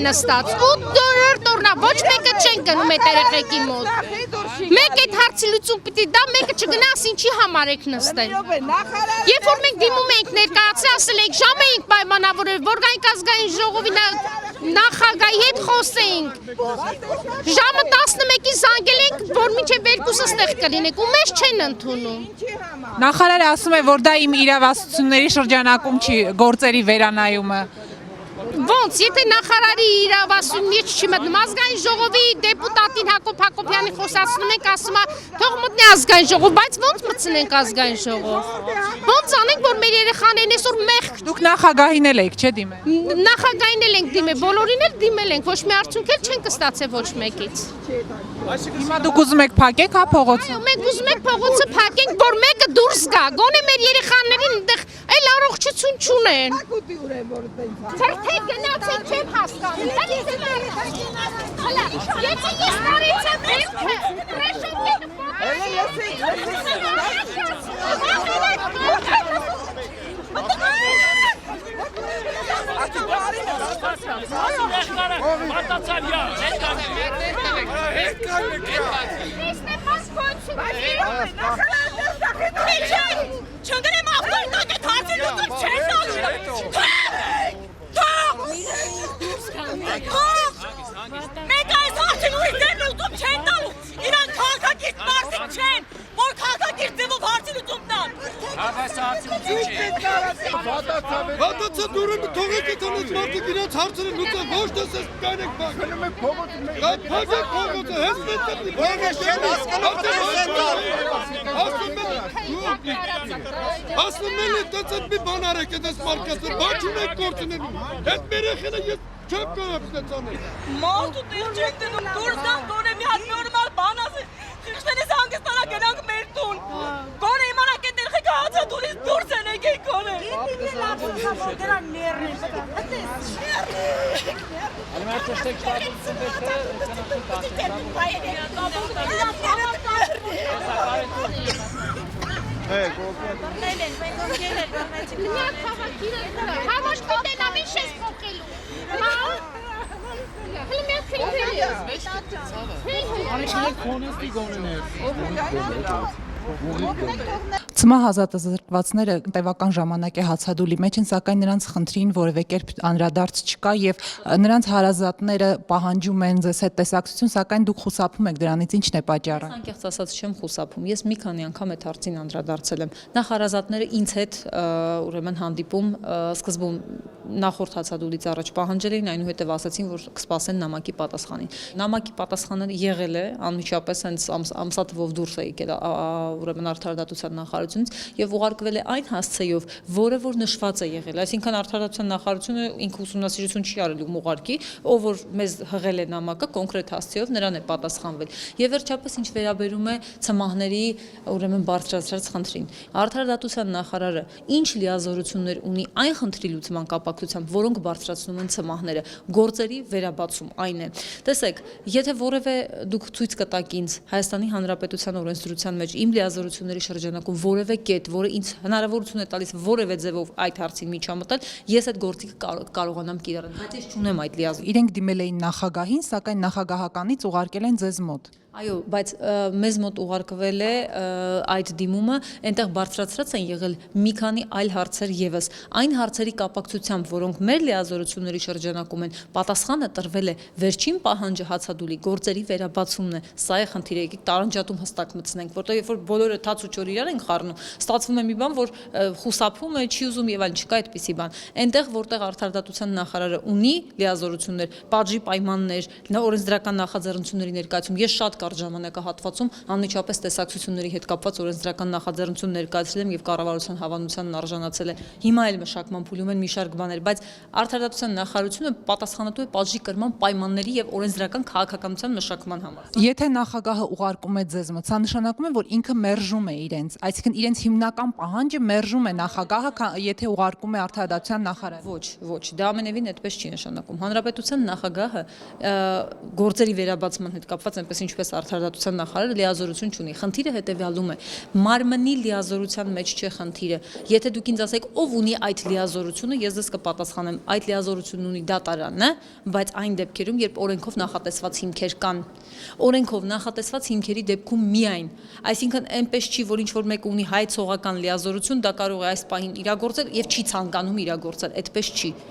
նստած 8 օրնա ոչ մեկը չեն գնում այդ երեխեքի մոտ։ Մեկ այդ հարցի լուծում պիտի դա, մեկը չգնաս ինչի համար եք նստել։ Երբ որ մենք դիմում ենք ներկայացրել, ասել ենք ժամ էինք պայմանավորել, որ գանք ազգային ժողովի նախագահի հետ խոսեինք։ Ժամը 11-ին զանգել ենք, որ մինչև 2-ը ստեղ կլինենք ու մեզ չեն ընդունում։ Նախարարը ասում է, որ դա իմ իրավասությունների շրջանակում չի, գործերի վերանայումը։ Ոնց, եթե նախարարի իրավասությունից չի մտնում, ազգային ժողովի դեպուտատին Հակոբ Հակոբյանի խոսացնում ենք, ասում է, թող մտնի ազգային ժողով, բայց ոնց մտցնենք ազգային ժողով։ Ոնց անենք, որ մեր երեխաներն այսօր մեղք։ Դուք նախագահին էլ եք, չէ՞ դիմել։ Նախագահին էլ ենք դիմել, բոլորին էլ դիմել ենք, ոչ մի արդյունք էլ չենք ստացել ոչ մեկից։ Հիմա դուք ուզում եք փակեք, հա, փողոցը։ Այո, մենք ուզում ենք փողոցը փակենք, որ մեկը դուրս գա, գոնե մեր երեխաներին այնտեղ այլ առողջություն չունեն։ Թե գնացեք չեմ հասկանում։ Հələ, եթե ես նորից եմ Չնդրեմ ավտորնակ է թարցին լուծում չեն տալու։ Մեկ այս հարցին ուրիշ դեր լուծում չեն տալու։ Իրանք քաղաքակիրթ մարդիկ չեն, որ քաղաքակիրթ ձևով հարցի լուծում տան։ Հատացա դուրը թողեք է տնից մարդիկ իրենց հարցերը լուծան, ոչ տեսես կանեք բաղանում եք փողոցը։ Փակեք փողոցը, հենց պետք ասում են տածած մի բան արեք էդ ես մարկասը, բաչ ունեք գործնել, հետ մեր էխելը ես չեմ կարող տեցանել։ Մարդու տեղ չեք դնում, դուրս դան գոնե մի հատ նորմալ բան ասի, խիղճտենես հանգստանա գնանք մեր տուն, գոնե իմանանք էդ երեխեքը հացա տունից դուրս են եկեք գոնե։ Ինքն էլ ապսա, որ դրան ներն է, Ծմահ ազատազրկվածները տևական ժամանակ է հացադուլի մեջ են, սակայն նրանց խնդրին որևէ կերպ անդրադարձ չկա եւ նրանց հարազատները պահանջում են ձեզ հետ տեսակցություն, սակայն դուք խուսափում եք դրանից, ինչն է պատճառը։ Անկեղծ ասած չեմ խուսափում, ես մի քանի անգամ այդ հարցին անդրադարձել եմ։ Նախ հարազատները ինձ հետ ուրեմն հանդիպում սկզբում նախորդ հացադուլից առաջ պահանջել էին, այնուհետև ասացին, որ կսպասեն նամակի պատասխանին։ Նամակի պատասխանը եղել է, անմիջապես հենց ամսաթվով դուրս է եկել ուրեմն արդարադատության նախարարությունից եւ ուղարկվել է այն հասցեով, որը որ նշված է եղել, այսինքն արդարադատության նախարարությունը ինքը ուսումնասիրություն չի արել ու ուղարկի, ով որ մեզ հղել է նամակը կոնկրետ հասցեով նրան է պատասխանվել։ Եվ վերջապես ինչ վերաբերում է ցմահների ուրեմն բարձրացրած խնդրին, արդարադատության նախարարը ինչ լիազորություններ ունի այն խնդրի լուծման կապակցությամբ, որոնք բարձրացնում են ցմահները, գործերի վերաբացում այն է։ Տեսեք, եթե որևէ դուք ցույց կտաք ինձ Հայաստանի Հանրապետության օրենսդրության մեջ իմ լիազորությունների շրջանակում որևէ կետ, որը ինձ հնարավորություն է տալիս որևէ ձևով այդ հարցին միջամտել, ես այդ գործիքը կարողանամ կիրառել, բայց ես չունեմ այդ լիազորություն։ Իրենք դիմել էին նախագահին, սակայն նախագահականից ուղարկել են ձեզ մոտ։ Այո, բայց մեզ մոտ ուղարկվել է այդ դիմումը, այնտեղ բարձրացրած են եղել մի քանի այլ հարցեր եւս։ Այն հարցերի կապակցությամբ, որոնք մեր լիազորությունների շրջանակում են, պատասխանը տրվել է վերջին պահանջը հացադուլի գործերի վերաբացումն է։ Սա է խնդիրը, եկեք տարանջատում հստակ մտցնենք, որտեղ երբ որ բոլորը թաց ու ճոր իրար են խառնում, ստացվում է մի բան, որ խուսափում է, չի ուզում եւ այլն, չկա այդպիսի բան։ Այնտեղ որտեղ արդարադատության նախարարը ունի լիազորություններ, պատժի պայմաններ, օրենսդրական նախաձեռնությունների ներկայացում, ես շատ կարճ ժամանակահատվածում անմիջապես տեսակցությունների հետ կապված օրենսդրական նախաձեռնություն ներկայացրել եմ եւ կառավարության հավանությանն արժանացել է։ Հիմա էլ մշակման փուլում են մի շարք բաներ, բայց արդարադատության նախարարությունը պատասխանատու է պատժի կրման պայմանների եւ օրենսդրական քաղաքականության մշակման համար։ Եթե նախագահը ուղարկում է ձեզ մոտ, սա նշանակում է, որ ինքը մերժում է իրենց, այսինքն իրենց հիմնական պահանջը մերժում է նախագահը, եթե ուղարկում է արդարադատության նախարար։ Ոչ, դա ամենևին այդպես չի նշանակում։ Հանրապետության նախագահը գործերի վերաբացման հետ կապված այնպես ինչպես արդարադատության նախարարը լիազորություն չունի։ Խնդիրը հետևյալում է. մարմնի լիազորության մեջ չէ խնդիրը։ Եթե դուք ինձ ասեք, ով ունի այդ լիազորությունը, ես դες կպատասխանեմ, այդ լիազորությունն ունի դատարանը, բայց այն դեպքերում, երբ օրենքով նախատեսված հիմքեր կան, օրենքով նախատեսված հիմքերի դեպքում միայն, այսինքն այնպես չի, որ ինչ-որ մեկը ունի հայցողական լիազորություն, դա կարող է այս պահին իրագործել եւ չի ցանկանում իրագործել, այդպես չի։